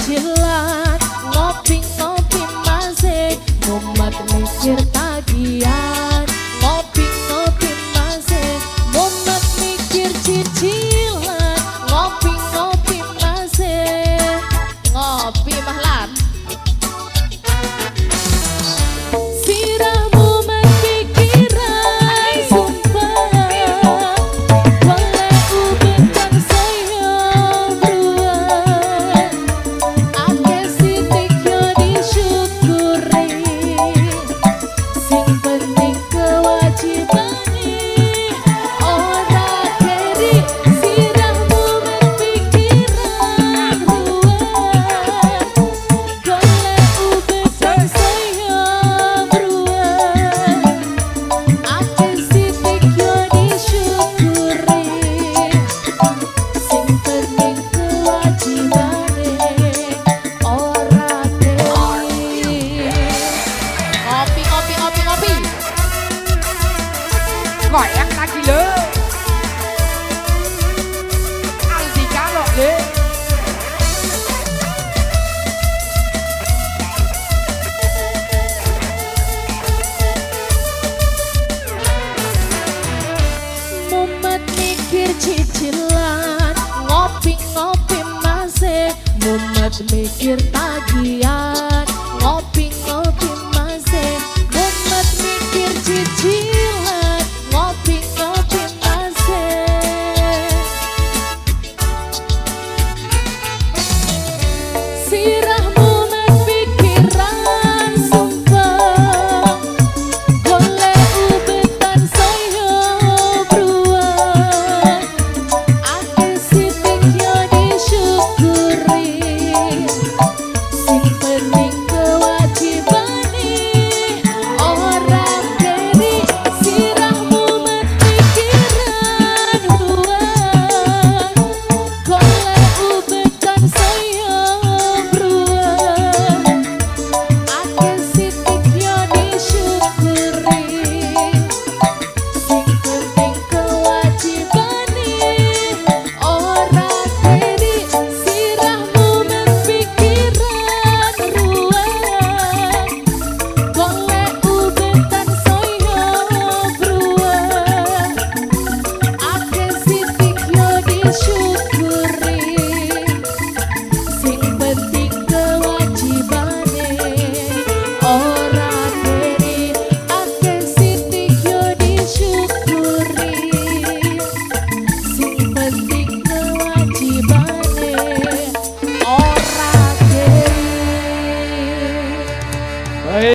cicilan, ngopi-ngopi masih mumet mikir tagihan, ngopi-ngopi masih mumet mikir cicilan, ngopi-ngopi masih ngopi mahlan. Siramu pikiran sumpah, boleh ubin kang saya beruan, ake sitik yo disyukuri, sing penting kewajibane ora keri. Siramu pikiran ruan, boleh ubin kang saya beruan, ake sitik yo disyukuri, sing penting kewajibane ora keri. Ngopi ngopi ngopi ngopi. Goyang lagi lo. Aldi kalau le. Mumet mikir cicilan, ngopi-ngopi masih mumet mikir tagihan, ngopi-ngopi